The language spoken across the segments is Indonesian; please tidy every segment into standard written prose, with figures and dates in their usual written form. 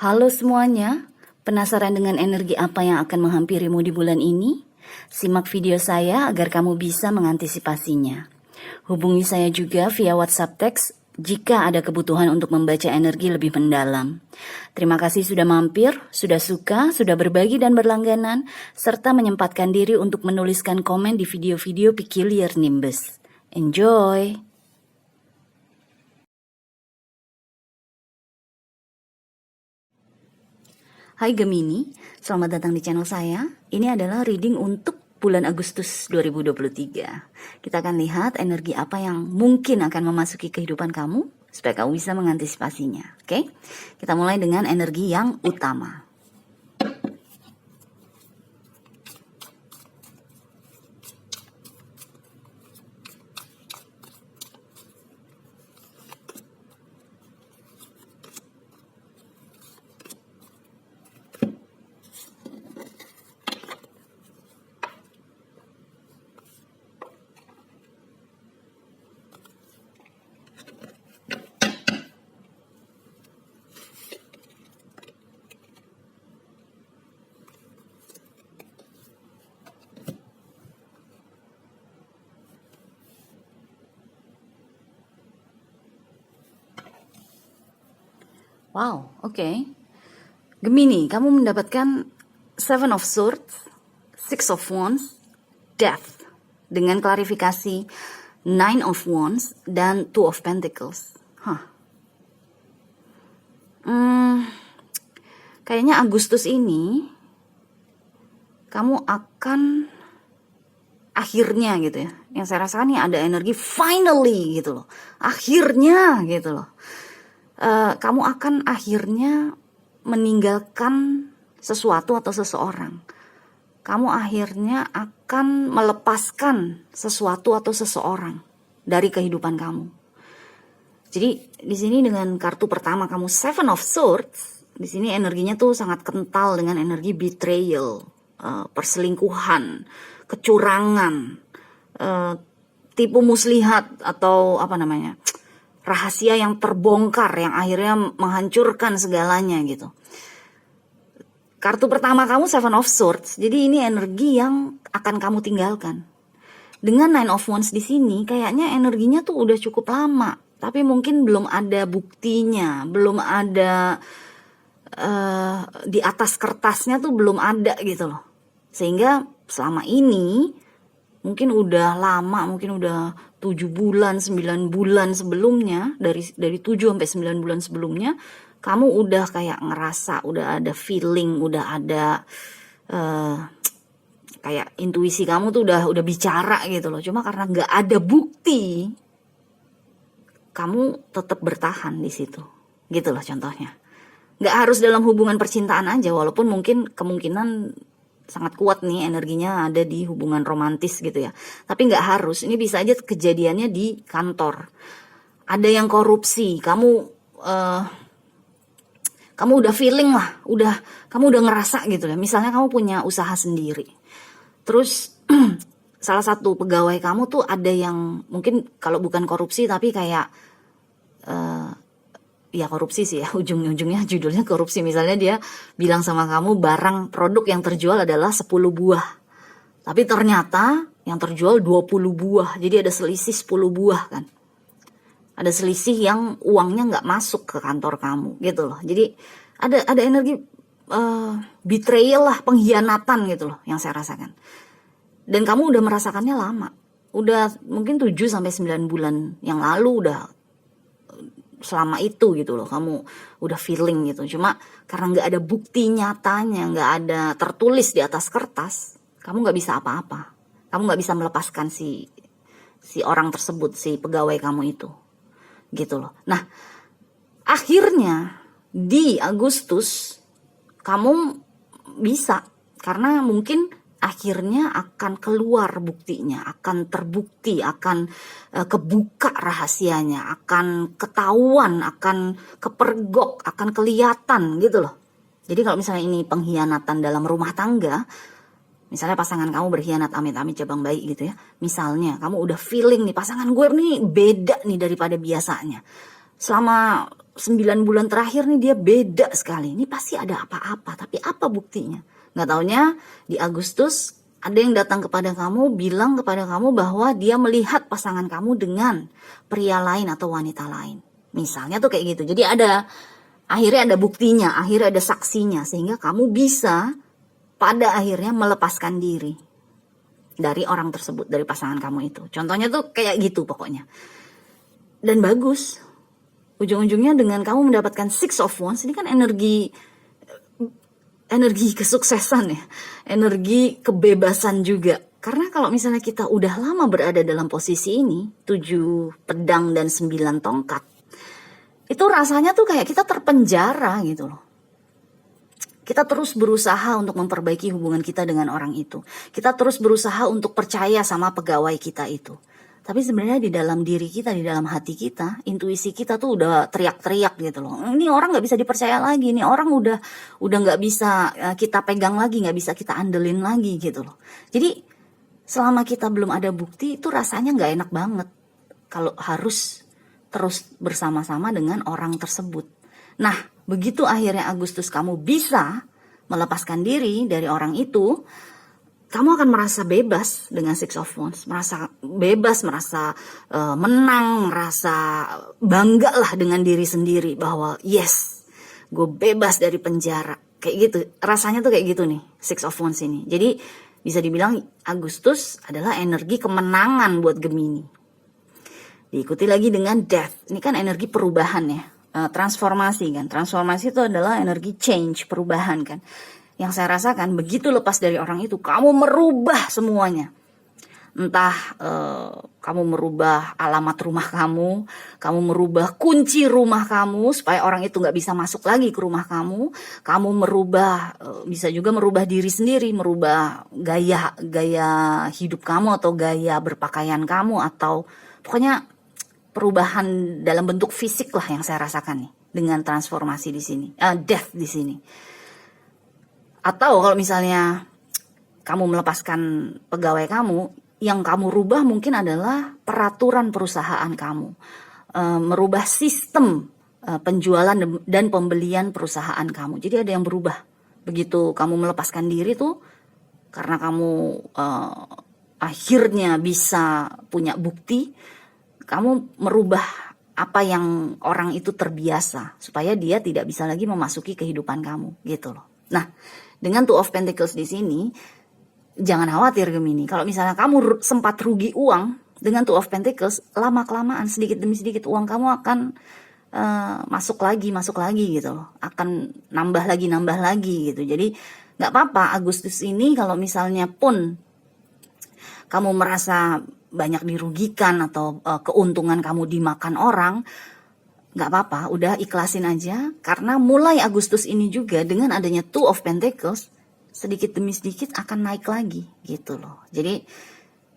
Halo semuanya, penasaran dengan energi apa yang akan menghampirimu di bulan ini? Simak video saya agar kamu bisa mengantisipasinya. Hubungi saya juga via WhatsApp teks jika ada kebutuhan untuk membaca energi lebih mendalam. Terima kasih sudah mampir, sudah suka, sudah berbagi dan berlangganan, serta menyempatkan diri untuk menuliskan komen di video-video Peculiar Nimbus. Enjoy! Hai Gemini, selamat datang di channel saya. Ini adalah reading untuk bulan Agustus 2023. Kita akan lihat energi apa yang mungkin akan memasuki kehidupan kamu supaya kamu bisa mengantisipasinya. Oke? Kita mulai dengan energi yang utama. Wow, oke. Gemini, kamu mendapatkan Seven of Swords, Six of Wands, Death, dengan klarifikasi Nine of Wands dan Two of Pentacles. Kayaknya Agustus ini kamu akan akhirnya gitu ya. Yang saya rasakan nih ada energi finally gitu loh. Akhirnya gitu loh. Kamu akan akhirnya meninggalkan sesuatu atau seseorang. Kamu akhirnya akan melepaskan sesuatu atau seseorang dari kehidupan kamu. Jadi di sini dengan kartu pertama kamu Seven of Swords, di sini energinya tuh sangat kental dengan energi betrayal, perselingkuhan, kecurangan, tipu muslihat atau apa namanya? Rahasia yang terbongkar yang akhirnya menghancurkan segalanya gitu. Kartu pertama kamu Seven of Swords. Jadi ini energi yang akan kamu tinggalkan. Dengan Nine of Wands di sini kayaknya energinya tuh udah cukup lama, tapi mungkin belum ada buktinya, belum ada di atas kertasnya tuh belum ada gitu loh. Sehingga selama ini mungkin udah lama, mungkin udah 7 bulan, 9 bulan sebelumnya, dari 7 sampai 9 bulan sebelumnya, kamu udah kayak ngerasa, udah ada feeling, udah ada kayak intuisi kamu tuh udah bicara gitu loh. Cuma karena nggak ada bukti, kamu tetap bertahan di situ, gitu loh contohnya. Nggak harus dalam hubungan percintaan aja, walaupun mungkin kemungkinan sangat kuat nih energinya ada di hubungan romantis gitu ya. Tapi nggak harus, ini bisa aja kejadiannya di kantor. Ada yang korupsi, kamu udah feeling lah, kamu udah ngerasa gitu ya. Misalnya kamu punya usaha sendiri, terus salah satu pegawai kamu tuh ada yang mungkin kalau bukan korupsi tapi kayak ya korupsi sih ya, ujung-ujungnya judulnya korupsi. Misalnya dia bilang sama kamu barang produk yang terjual adalah 10 buah, tapi ternyata yang terjual 20 buah. Jadi ada selisih 10 buah kan. Ada selisih yang uangnya nggak masuk ke kantor kamu gitu loh. Jadi ada energi betrayal lah, pengkhianatan gitu loh yang saya rasakan. Dan kamu udah merasakannya lama. Udah mungkin 7 sampai 9 bulan yang lalu udah selama itu gitu loh, kamu udah feeling gitu. Cuma karena nggak ada bukti nyatanya, nggak ada tertulis di atas kertas, kamu nggak bisa apa-apa. Kamu nggak bisa melepaskan si orang tersebut, si pegawai kamu itu, gitu loh. Nah, akhirnya di Agustus kamu bisa, karena mungkin akhirnya akan keluar buktinya, akan terbukti, akan kebuka rahasianya, akan ketahuan, akan kepergok, akan kelihatan gitu loh. Jadi kalau misalnya ini pengkhianatan dalam rumah tangga, misalnya pasangan kamu berkhianat, amit-amit cabang bayi gitu ya. Misalnya kamu udah feeling nih pasangan gue nih beda nih daripada biasanya. Selama 9 bulan terakhir nih dia beda sekali. Ini pasti ada apa-apa, tapi apa buktinya? Nggak taunya di Agustus ada yang datang kepada kamu, bilang kepada kamu bahwa dia melihat pasangan kamu dengan pria lain atau wanita lain. Misalnya tuh kayak gitu. Jadi akhirnya ada buktinya, akhirnya ada saksinya, sehingga kamu bisa pada akhirnya melepaskan diri dari orang tersebut, dari pasangan kamu itu. Contohnya tuh kayak gitu pokoknya. Dan bagus. Ujung-ujungnya dengan kamu mendapatkan Six of Wands, ini kan energi kesuksesan ya, energi kebebasan juga. Karena kalau misalnya kita udah lama berada dalam posisi ini, 7 pedang dan 9 tongkat, itu rasanya tuh kayak kita terpenjara gitu loh. Kita terus berusaha untuk memperbaiki hubungan kita dengan orang itu. Kita terus berusaha untuk percaya sama pegawai kita itu. Tapi sebenarnya di dalam diri kita, di dalam hati kita, intuisi kita tuh udah teriak-teriak gitu loh. Ini orang nggak bisa dipercaya lagi, ini orang udah nggak bisa kita pegang lagi, nggak bisa kita andelin lagi gitu loh. Jadi selama kita belum ada bukti itu rasanya nggak enak banget kalau harus terus bersama-sama dengan orang tersebut. Nah, begitu akhirnya Agustus kamu bisa melepaskan diri dari orang itu, kamu akan merasa bebas dengan Six of Wands, merasa bebas, merasa menang, merasa bangga lah dengan diri sendiri bahwa yes, gue bebas dari penjara. Kayak gitu, rasanya tuh kayak gitu nih, Six of Wands ini. Jadi bisa dibilang Agustus adalah energi kemenangan buat Gemini. Diikuti lagi dengan Death, ini kan energi perubahan ya, transformasi kan. Transformasi itu adalah energi change, perubahan kan. Yang saya rasakan begitu lepas dari orang itu, kamu merubah semuanya. Entah kamu merubah alamat rumah kamu merubah kunci rumah kamu supaya orang itu nggak bisa masuk lagi ke rumah kamu merubah, bisa juga merubah diri sendiri, merubah gaya hidup kamu atau gaya berpakaian kamu, atau pokoknya perubahan dalam bentuk fisik lah yang saya rasakan nih dengan transformasi di sini, death di sini. Atau kalau misalnya kamu melepaskan pegawai kamu, yang kamu rubah mungkin adalah peraturan perusahaan kamu, merubah sistem penjualan dan pembelian perusahaan kamu. Jadi ada yang berubah. Begitu kamu melepaskan diri tuh, karena kamu akhirnya bisa punya bukti, kamu merubah apa yang orang itu terbiasa, supaya dia tidak bisa lagi memasuki kehidupan kamu, gitu loh. Nah, dengan Two of Pentacles di sini, jangan khawatir Gemini. Kalau misalnya kamu sempat rugi uang, dengan Two of Pentacles, lama-kelamaan sedikit demi sedikit uang kamu akan masuk lagi gitu loh. Akan nambah lagi gitu. Jadi nggak apa-apa Agustus ini kalau misalnya pun kamu merasa banyak dirugikan atau keuntungan kamu dimakan orang, nggak apa-apa, udah ikhlasin aja. Karena mulai Agustus ini juga dengan adanya Two of Pentacles, sedikit demi sedikit akan naik lagi gitu loh. Jadi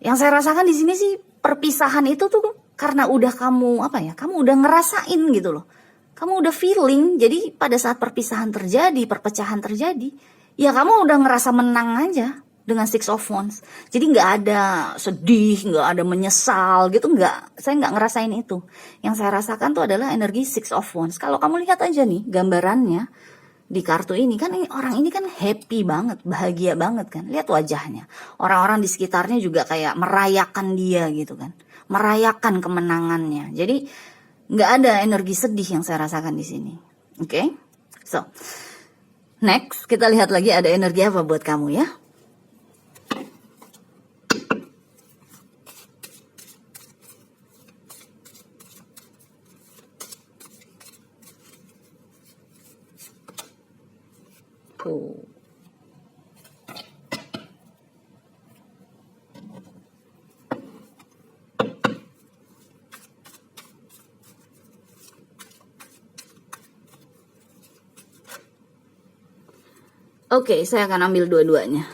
yang saya rasakan di sini sih, perpisahan itu tuh karena udah kamu kamu udah ngerasain gitu loh. Kamu udah feeling. Jadi pada saat perpisahan terjadi, perpecahan terjadi, ya kamu udah ngerasa menang aja dengan Six of Wands. Jadi nggak ada sedih, nggak ada menyesal gitu, saya nggak ngerasain itu. Yang saya rasakan tuh adalah energi Six of Wands. Kalau kamu lihat aja nih gambarannya di kartu ini kan, orang ini kan happy banget, bahagia banget kan. Lihat wajahnya. Orang-orang di sekitarnya juga kayak merayakan dia gitu kan, merayakan kemenangannya. Jadi nggak ada energi sedih yang saya rasakan di sini. Oke? So, next kita lihat lagi ada energi apa buat kamu ya. Oke, saya akan ambil dua-duanya.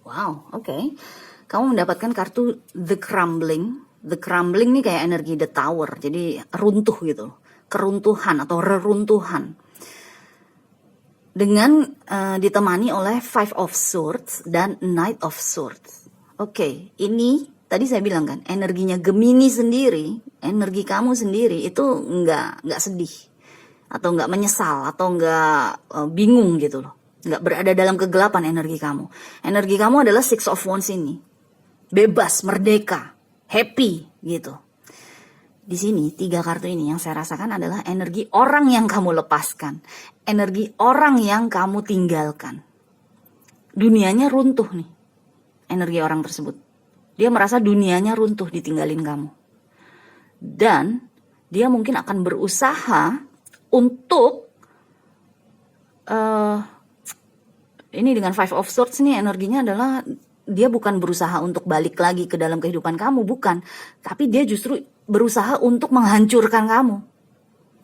Wow, oke. Kamu mendapatkan kartu The Crumbling. The Crumbling nih kayak energi The Tower, jadi runtuh gitu. Keruntuhan atau reruntuhan. dengan ditemani oleh Five of Swords dan Knight of Swords. Oke, ini tadi saya bilang kan, energinya Gemini sendiri, energi kamu sendiri itu nggak sedih atau nggak menyesal atau nggak bingung gitu loh, nggak berada dalam kegelapan energi kamu. Energi kamu adalah Six of Wands ini, bebas, merdeka, happy gitu. Di sini 3 kartu ini yang saya rasakan adalah energi orang yang kamu lepaskan, energi orang yang kamu tinggalkan. Dunianya runtuh nih, energi orang tersebut. Dia merasa dunianya runtuh ditinggalin kamu. Dan dia mungkin akan berusaha untuk ini dengan Five of Swords nih, energinya adalah dia bukan berusaha untuk balik lagi ke dalam kehidupan kamu, bukan. Tapi dia justru berusaha untuk menghancurkan kamu.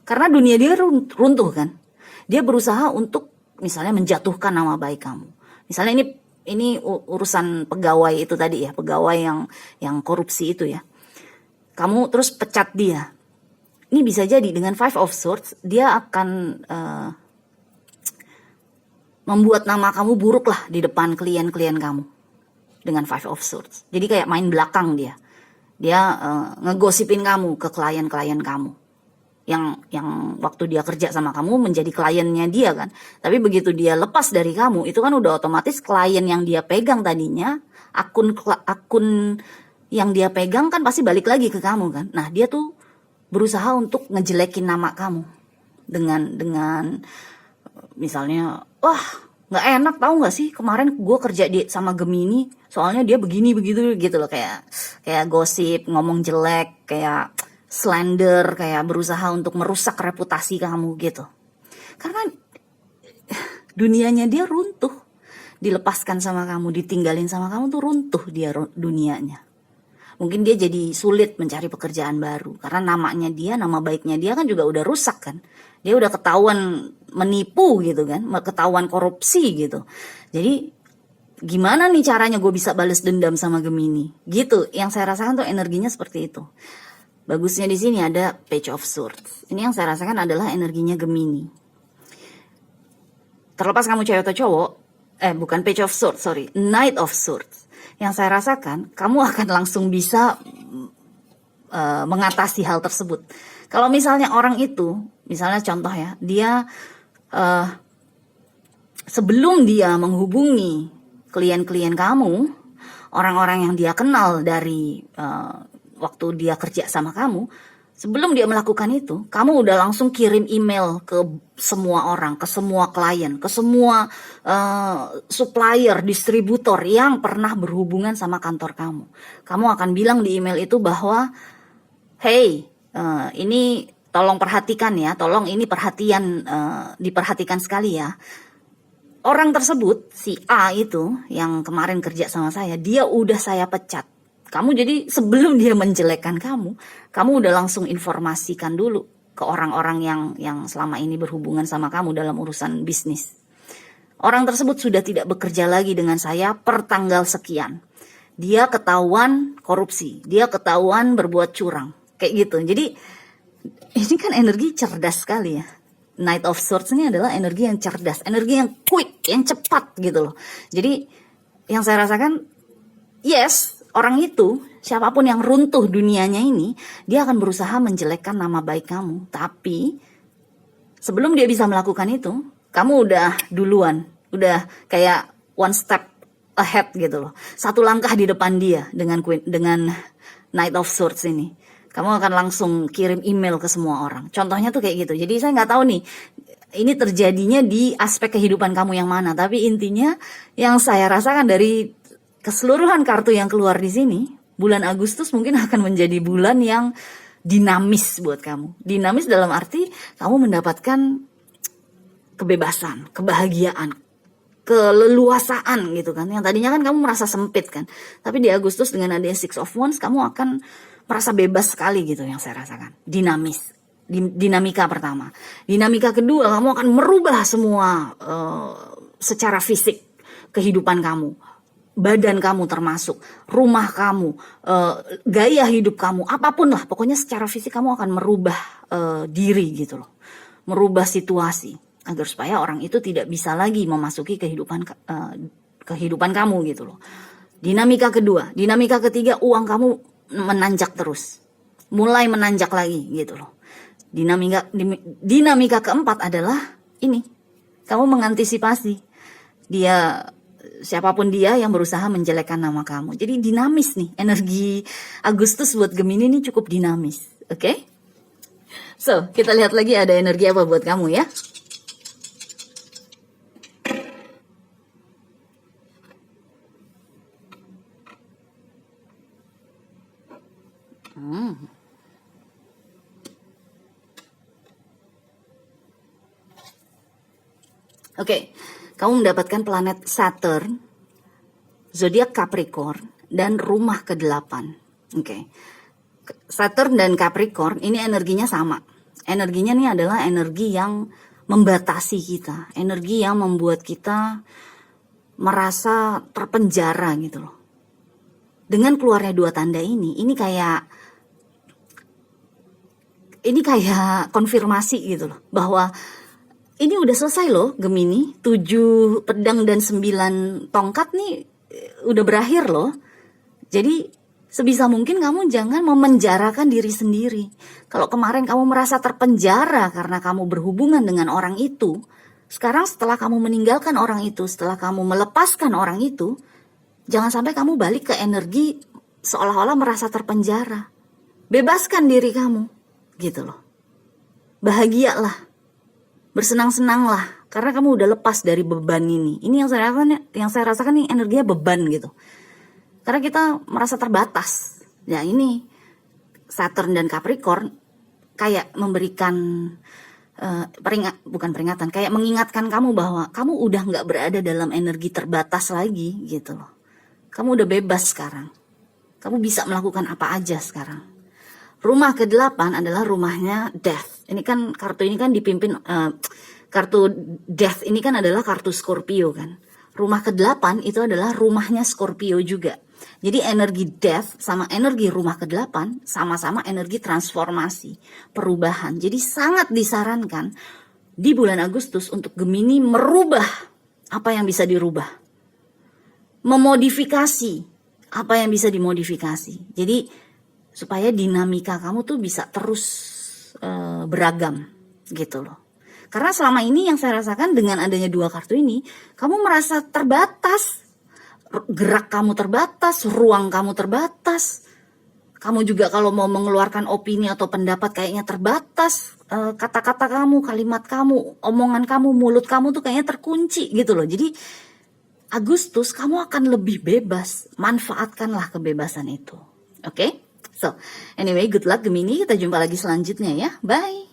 Karena dunia dia runtuh kan. Dia berusaha untuk misalnya menjatuhkan nama baik kamu. Misalnya ini urusan pegawai itu tadi ya, pegawai yang korupsi itu ya. Kamu terus pecat dia. Ini bisa jadi dengan Five of Swords dia akan membuat nama kamu buruk lah di depan klien-klien kamu dengan Five of Swords. Jadi kayak main belakang dia ngegosipin kamu ke klien-klien kamu yang waktu dia kerja sama kamu menjadi kliennya dia kan. Tapi begitu dia lepas dari kamu, itu kan udah otomatis klien yang dia pegang tadinya, akun yang dia pegang kan pasti balik lagi ke kamu kan. Nah dia tuh berusaha untuk ngejelekin nama kamu dengan misalnya, wah nggak enak tahu nggak sih kemarin gue kerja sama Gemini, soalnya dia begini begitu gitu loh, kayak gosip, ngomong jelek, kayak slander, kayak berusaha untuk merusak reputasi kamu gitu. Karena dunianya dia runtuh, dilepaskan sama kamu, ditinggalin sama kamu tuh runtuh dia dunianya. Mungkin dia jadi sulit mencari pekerjaan baru karena namanya dia, nama baiknya dia kan juga udah rusak kan. Dia udah ketahuan menipu gitu kan, ketahuan korupsi gitu. Jadi gimana nih caranya gue bisa balas dendam sama Gemini? Gitu, yang saya rasakan tuh energinya seperti itu. Bagusnya di sini ada Page of Swords. Ini yang saya rasakan adalah energinya Gemini. Terlepas kamu cewek atau cowok, bukan Page of Swords, sorry, Knight of Swords. Yang saya rasakan, kamu akan langsung bisa mengatasi hal tersebut. Kalau misalnya orang itu, misalnya contoh ya, dia sebelum dia menghubungi klien-klien kamu, orang-orang yang dia kenal dari waktu dia kerja sama kamu, sebelum dia melakukan itu, kamu udah langsung kirim email ke semua orang, ke semua klien, ke semua supplier, distributor yang pernah berhubungan sama kantor kamu. Kamu akan bilang di email itu bahwa, hey, ini tolong perhatikan ya, tolong ini perhatian, diperhatikan sekali ya. Orang tersebut, si A itu yang kemarin kerja sama saya, dia udah saya pecat. Kamu jadi sebelum dia menjelekkan kamu udah langsung informasikan dulu ke orang-orang yang selama ini berhubungan sama kamu dalam urusan bisnis. Orang tersebut sudah tidak bekerja lagi dengan saya per tanggal sekian. Dia ketahuan korupsi, dia ketahuan berbuat curang, kayak gitu. Jadi ini kan energi cerdas sekali ya. Knight of Swords ini adalah energi yang cerdas, energi yang quick, yang cepat gitu loh. Jadi yang saya rasakan, yes, orang itu, siapapun yang runtuh dunianya ini, dia akan berusaha menjelekkan nama baik kamu. Tapi sebelum dia bisa melakukan itu, kamu udah duluan, udah kayak one step ahead gitu loh. Satu langkah di depan dia dengan Knight of Swords ini. Kamu akan langsung kirim email ke semua orang. Contohnya tuh kayak gitu. Jadi saya nggak tahu nih, ini terjadinya di aspek kehidupan kamu yang mana. Tapi intinya yang saya rasakan dari keseluruhan kartu yang keluar di sini, bulan Agustus mungkin akan menjadi bulan yang dinamis buat kamu. Dinamis dalam arti kamu mendapatkan kebebasan, kebahagiaan, keleluasaan gitu kan. Yang tadinya kan kamu merasa sempit kan. Tapi di Agustus dengan adanya Six of Wands, kamu akan merasa bebas sekali gitu yang saya rasakan. Dinamis. Dinamika pertama. Dinamika kedua, kamu akan merubah semua secara fisik kehidupan kamu. Badan kamu termasuk, rumah kamu, gaya hidup kamu, apapun lah. Pokoknya secara fisik kamu akan merubah diri gitu loh. Merubah situasi. agar supaya orang itu tidak bisa lagi memasuki kehidupan kamu gitu loh. Dinamika kedua, dinamika ketiga, uang kamu menanjak terus, mulai menanjak lagi gitu loh. Dinamika keempat adalah ini, kamu mengantisipasi dia, siapapun dia yang berusaha menjelekkan nama kamu. Jadi dinamis nih, energi Agustus buat Gemini ini cukup dinamis, oke? So, kita lihat lagi ada energi apa buat kamu ya. Oke, kamu mendapatkan planet Saturn, zodiak Capricorn, dan rumah ke-8. Oke, Saturn dan Capricorn ini energinya sama. Energinya nih adalah energi yang membatasi kita, energi yang membuat kita merasa terpenjara gitu loh. Dengan keluarnya dua tanda ini kayak konfirmasi gitu loh, bahwa ini udah selesai loh Gemini, 7 pedang dan 9 tongkat nih udah berakhir loh. Jadi sebisa mungkin kamu jangan memenjarakan diri sendiri. Kalau kemarin kamu merasa terpenjara karena kamu berhubungan dengan orang itu, sekarang setelah kamu meninggalkan orang itu, setelah kamu melepaskan orang itu, jangan sampai kamu balik ke energi seolah-olah merasa terpenjara. Bebaskan diri kamu, gitu loh. Bahagialah, bersenang-senanglah, karena kamu udah lepas dari beban ini. Ini yang saya rasakan nih energinya beban gitu. Karena kita merasa terbatas. Ya ini Saturn dan Capricorn kayak memberikan bukan peringatan, kayak mengingatkan kamu bahwa kamu udah nggak berada dalam energi terbatas lagi gitu loh. Kamu udah bebas sekarang. Kamu bisa melakukan apa aja sekarang. Rumah ke-8 adalah rumahnya Death. Ini kan kartu ini kan dipimpin kartu Death ini kan adalah kartu Scorpio kan. Rumah ke-8 itu adalah rumahnya Scorpio juga. Jadi energi Death sama energi rumah ke-8 sama-sama energi transformasi, perubahan. Jadi sangat disarankan di bulan Agustus untuk Gemini merubah apa yang bisa dirubah. Memodifikasi apa yang bisa dimodifikasi. Jadi supaya dinamika kamu tuh bisa terus beragam gitu loh. Karena selama ini yang saya rasakan dengan adanya dua kartu ini, kamu merasa terbatas. Gerak kamu terbatas, ruang kamu terbatas. Kamu juga kalau mau mengeluarkan opini atau pendapat kayaknya terbatas. Kata-kata kamu, kalimat kamu, omongan kamu, mulut kamu tuh kayaknya terkunci gitu loh. Jadi Agustus kamu akan lebih bebas. Manfaatkanlah kebebasan itu. Oke? So, anyway, good luck Gemini. Kita jumpa lagi selanjutnya ya. Bye.